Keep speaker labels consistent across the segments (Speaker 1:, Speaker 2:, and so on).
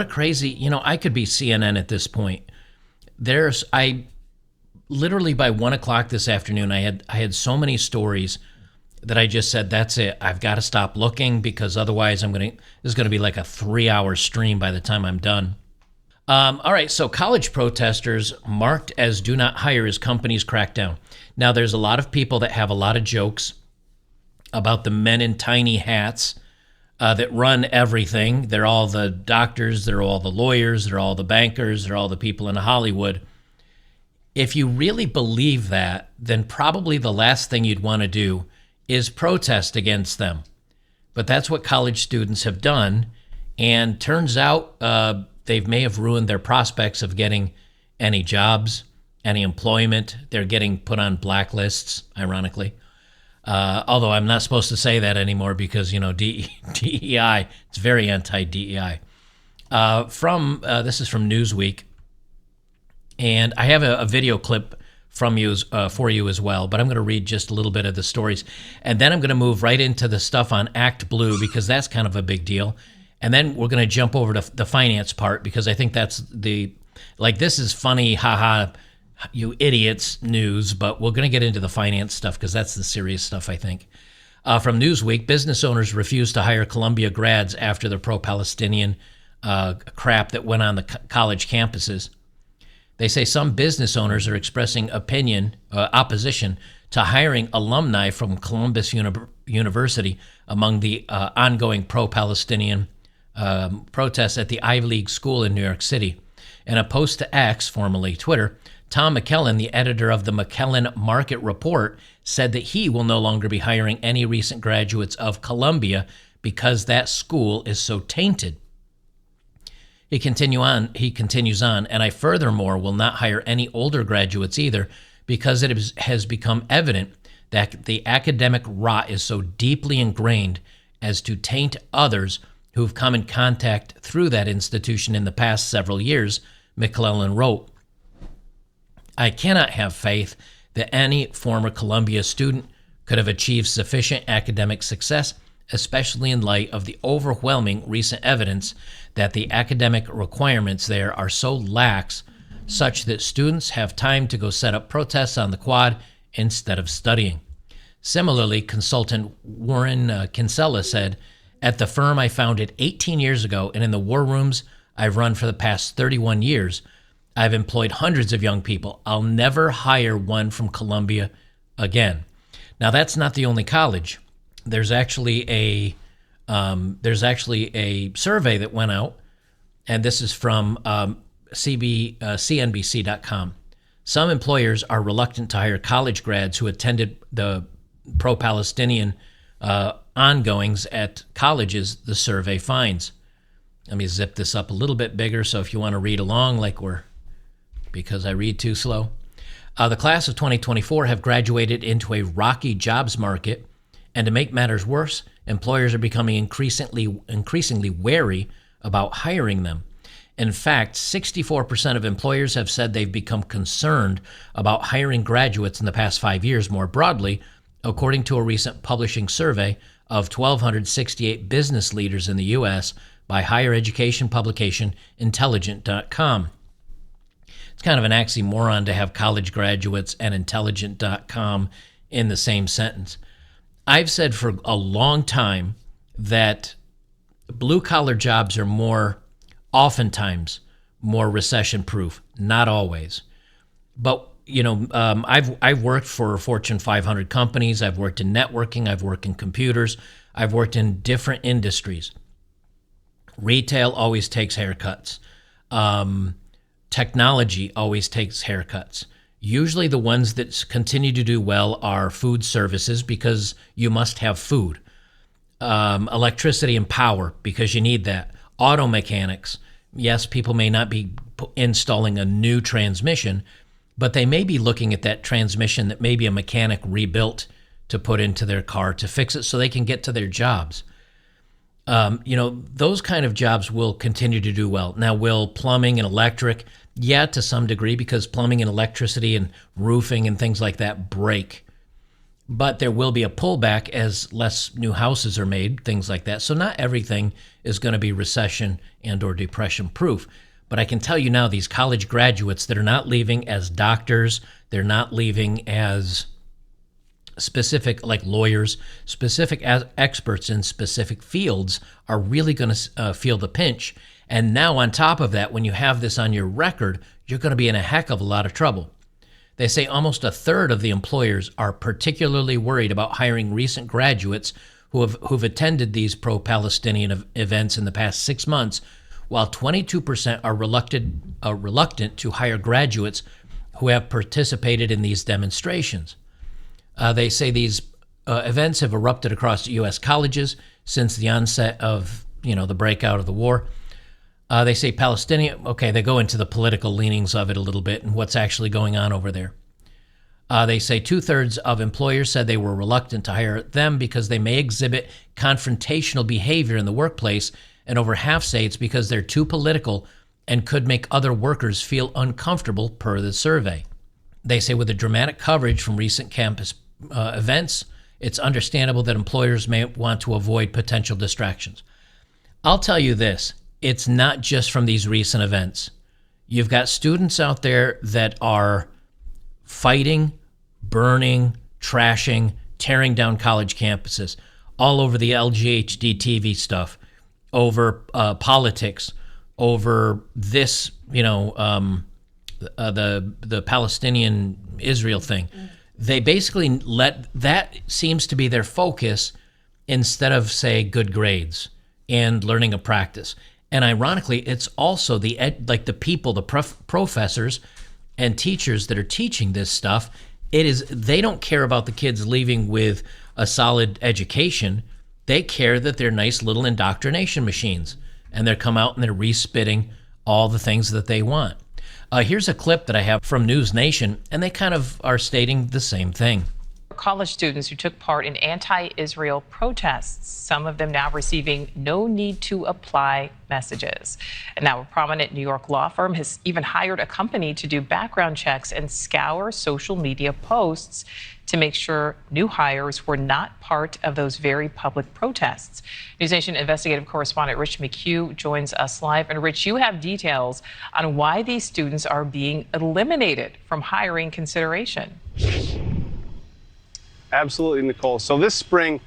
Speaker 1: crazy. I could be CNN at this point. I literally by 1:00 this afternoon, I had so many stories that I just said, that's it. I've got to stop looking because otherwise this is going to be like a 3-hour stream by the time I'm done. All right, so college protesters marked as do not hire as companies crack down. Now, there's a lot of people that have a lot of jokes about the men in tiny hats that run everything. They're all the doctors, they're all the lawyers, they're all the bankers, they're all the people in Hollywood. If you really believe that, then probably the last thing you'd want to do is protest against them. But that's what college students have done, and turns out they may have ruined their prospects of getting any jobs, any employment. They're getting put on blacklists, ironically. Although I'm not supposed to say that anymore because, DEI, it's very anti-DEI. This is from Newsweek, and I have a video clip from you for you as well, but I'm going to read just a little bit of the stories, and then I'm going to move right into the stuff on Act Blue because that's kind of a big deal. And then we're going to jump over to the finance part because I think that's this is funny, haha, you idiots news, but we're going to get into the finance stuff because that's the serious stuff, I think. From Newsweek, business owners refuse to hire Columbia grads after the pro-Palestinian crap that went on the college campuses. They say some business owners are expressing opposition to hiring alumni from Columbus University among the ongoing pro-Palestinian protests at the Ivy League school in New York City. In a post to X, formerly Twitter, Tom McKellen, the editor of the McKellen Market Report, said that he will no longer be hiring any recent graduates of Columbia because that school is so tainted. He continues on, and I furthermore will not hire any older graduates either because it has become evident that the academic rot is so deeply ingrained as to taint others who've come in contact through that institution in the past several years, McClellan wrote. I cannot have faith that any former Columbia student could have achieved sufficient academic success, especially in light of the overwhelming recent evidence that the academic requirements there are so lax such that students have time to go set up protests on the quad instead of studying. Similarly, consultant Warren Kinsella said, at the firm I founded 18 years ago and in the war rooms I've run for the past 31 years, I've employed hundreds of young people. I'll never hire one from Columbia again. Now, that's not the only college. There's actually a survey that went out, and this is from CNBC.com. Some employers are reluctant to hire college grads who attended the pro-Palestinian ongoings at colleges, the survey finds. Let me zip this up a little bit bigger so if you want to read along because I read too slow. The class of 2024 have graduated into a rocky jobs market, and to make matters worse, employers are becoming increasingly wary about hiring them. In fact, 64% of employers have said they've become concerned about hiring graduates in the past 5 years more broadly, according to a recent publishing survey of 1,268 business leaders in the U.S. by higher education publication Intelligent.com. It's kind of an oxymoron to have college graduates and Intelligent.com in the same sentence. I've said for a long time that blue-collar jobs are oftentimes more recession-proof, not always. But, I've worked for Fortune 500 companies. I've worked in networking. I've worked in computers. I've worked in different industries. Retail always takes haircuts. Technology always takes haircuts. Usually the ones that continue to do well are food services because you must have food. Electricity and power because you need that. Auto mechanics. Yes, people may not be installing a new transmission, but they may be looking at that transmission that maybe a mechanic rebuilt to put into their car to fix it so they can get to their jobs. Those kind of jobs will continue to do well. Now, will plumbing and electric? Yeah, to some degree, because plumbing and electricity and roofing and things like that break. but there will be a pullback as less new houses are made, things like that. So not everything is going to be recession and or depression proof. But I can tell you now, these college graduates that are not leaving as doctors, they're not leaving as specific, like lawyers, specific as experts in specific fields, are really going to feel the pinch. And now on top of that, when you have this on your record, you're going to be in a heck of a lot of trouble. They say almost a third of the employers are particularly worried about hiring recent graduates who've attended these pro-Palestinian events in the past 6 months, while 22% are reluctant to hire graduates who have participated in these demonstrations. They say these events have erupted across U.S. colleges since the onset of, the breakout of the war. They say Palestinian, they go into the political leanings of it a little bit and what's actually going on over there. They say 2/3 of employers said they were reluctant to hire them because they may exhibit confrontational behavior in the workplace, and over half say it's because they're too political and could make other workers feel uncomfortable, per the survey. They say with the dramatic coverage from recent campus events, it's understandable that employers may want to avoid potential distractions. I'll tell you this. It's not just from these recent events. You've got students out there that are fighting, burning, trashing, tearing down college campuses, all over the LGHD TV stuff, over politics, over this, the Palestinian Israel thing. They basically that seems to be their focus instead of, say, good grades and learning a practice. And ironically, it's also the people, the professors and teachers that are teaching this stuff. They don't care about the kids leaving with a solid education. They care that they're nice little indoctrination machines, and they're come out and they're respitting all the things that they want. Here's a clip that I have from News Nation, and they kind of are stating the same thing.
Speaker 2: College students who took part in anti-Israel protests, some of them now receiving no need to apply messages. And now a prominent New York law firm has even hired a company to do background checks and scour social media posts to make sure new hires were not part of those very public protests. News Nation investigative correspondent Rich McHugh joins us live. And Rich, you have details on why these students are being eliminated from hiring consideration.
Speaker 3: Absolutely, Nicole. So this spring,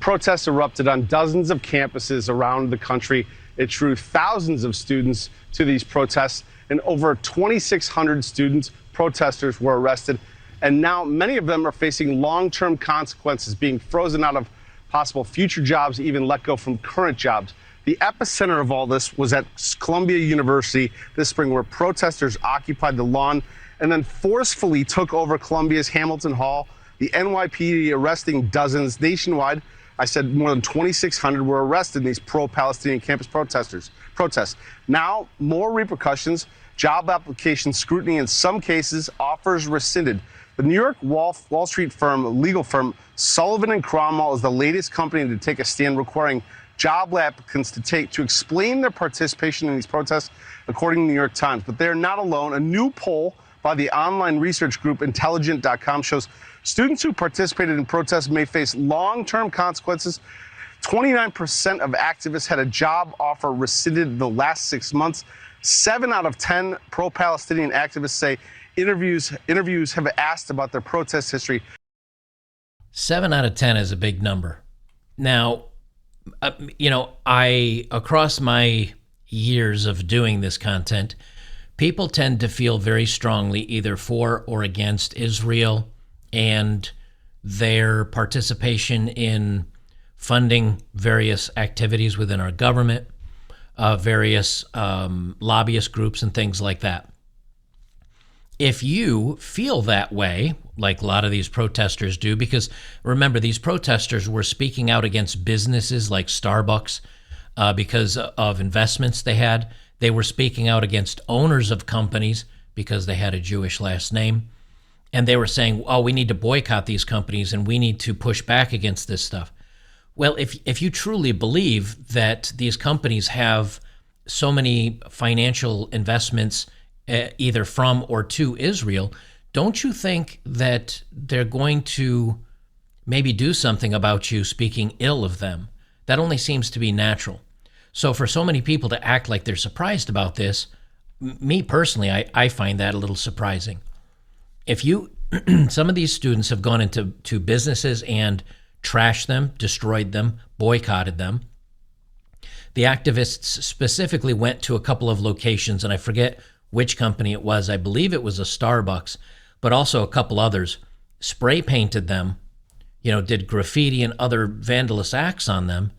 Speaker 3: protests erupted on dozens of campuses around the country. It drew thousands of students to these protests, and over 2,600 students, protesters, were arrested. And now many of them are facing long-term consequences, being frozen out of possible future jobs, even let go from current jobs. The epicenter of all this was at Columbia University this spring, where protesters occupied the lawn and then forcefully took over Columbia's Hamilton Hall. The NYPD arresting dozens nationwide. I said more than 2,600 were arrested in these pro-Palestinian campus protests. Now, more repercussions, job application scrutiny, in some cases, offers rescinded. The New York Wall Street legal firm Sullivan & Cromwell is the latest company to take a stand, requiring job applicants to explain their participation in these protests, according to the New York Times. But they're not alone. A new poll by the online research group Intelligent.com shows students who participated in protests may face long-term consequences. 29% of activists had a job offer rescinded in the last 6 months. 7 out of 10 pro-Palestinian activists say interviews have asked about their protest history.
Speaker 1: 7 out of 10 is a big number. Now, across my years of doing this content, people tend to feel very strongly either for or against Israel and their participation in funding various activities within our government, various lobbyist groups and things like that. If you feel that way, like a lot of these protesters do, because remember, these protesters were speaking out against businesses like Starbucks because of investments they had. They were speaking out against owners of companies because they had a Jewish last name. And they were saying, oh, we need to boycott these companies and we need to push back against this stuff. Well, if you truly believe that these companies have so many financial investments either from or to Israel, don't you think that they're going to maybe do something about you speaking ill of them? That only seems to be natural. So for so many people to act like they're surprised about this, me personally, I find that a little surprising. If you, some of these students have gone into businesses and trashed them, destroyed them, boycotted them. The activists specifically went to a couple of locations, and I forget which company it was. I believe it was a Starbucks, but also a couple others, spray painted them, did graffiti and other vandalous acts on them.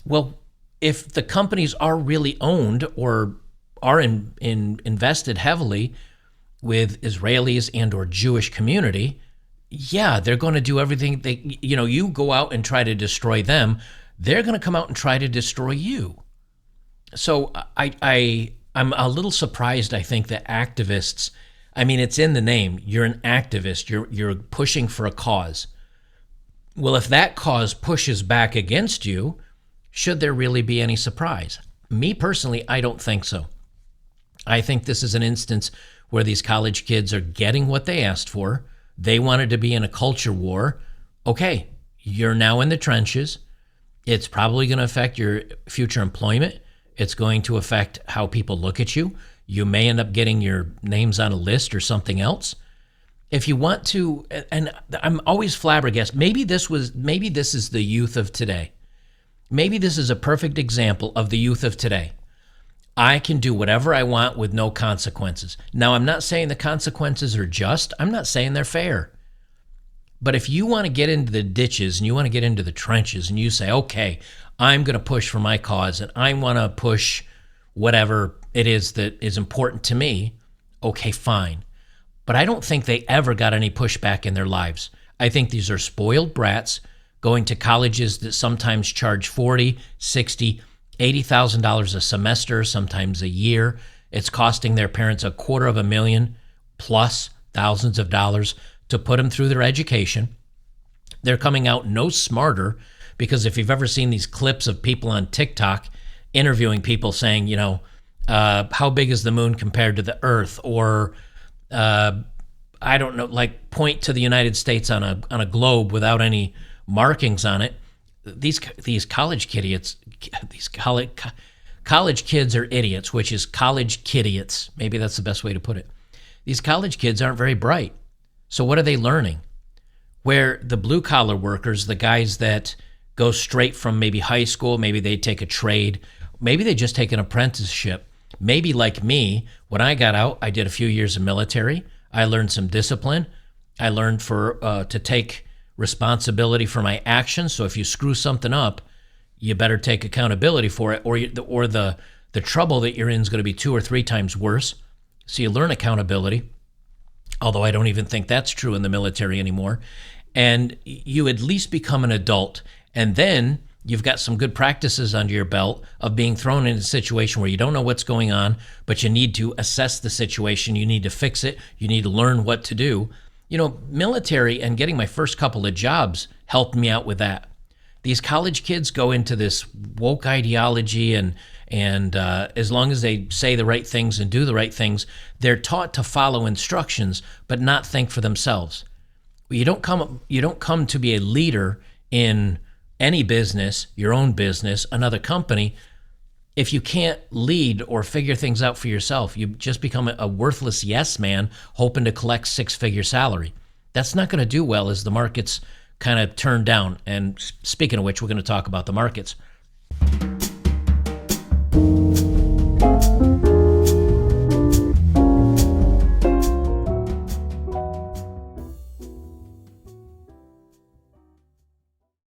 Speaker 1: Well, if the companies are really owned or are invested heavily with Israelis and or Jewish community, yeah, they're going to do everything you go out and try to destroy them, they're going to come out and try to destroy you. So I'm a little surprised, I think, that activists, it's in the name. You're an activist. You're pushing for a cause. Well, if that cause pushes back against you, should there really be any surprise? Me personally, I don't think so. I think this is an instance where these college kids are getting what they asked for. They wanted to be in a culture war. Okay, you're now in the trenches. It's probably going to affect your future employment. It's going to affect how people look at you. You may end up getting your names on a list or something else. If you want to, and I'm always flabbergasted, maybe this is the youth of today. Maybe this is a perfect example of the youth of today. I can do whatever I want with no consequences. Now, I'm not saying the consequences are just. I'm not saying they're fair. But if you want to get into the ditches and you want to get into the trenches and you say, okay, I'm going to push for my cause and I want to push whatever it is that is important to me, okay, fine. But I don't think they ever got any pushback in their lives. I think these are spoiled brats going to colleges that sometimes charge $40,000, $60,000, $80,000 a semester, sometimes a year. It's costing their parents $250,000 plus thousands of dollars to put them through their education. They're coming out no smarter, because if you've ever seen these clips of people on TikTok interviewing people saying, how big is the moon compared to the earth? Or, I don't know, like point to the United States on a globe without any markings on it. These college idiots, these college kids are idiots, which is college kidiots. Maybe that's the best way to put it. These college kids aren't very bright. So what are they learning? Where the blue collar workers, the guys that go straight from maybe high school, maybe they take a trade, maybe they just take an apprenticeship. Maybe like me, when I got out, I did a few years of military. I learned some discipline. I learned to take responsibility for my actions. So if you screw something up, you better take accountability for it, or the trouble that you're in is going to be 2 or 3 times worse. So you learn accountability, although I don't even think that's true in the military anymore. And you at least become an adult. And then you've got some good practices under your belt of being thrown in a situation where you don't know what's going on, but you need to assess the situation. You need to fix it. You need to learn what to do. Military and getting my first couple of jobs helped me out with that. These college kids go into this woke ideology, and as long as they say the right things and do the right things, they're taught to follow instructions but not think for themselves. You don't come to be a leader in any business, your own business, another company, if you can't lead or figure things out for yourself. You just become a worthless yes man hoping to collect 6-figure salary. That's not going to do well as the markets kind of turn down. And speaking of which, we're going to talk about the markets.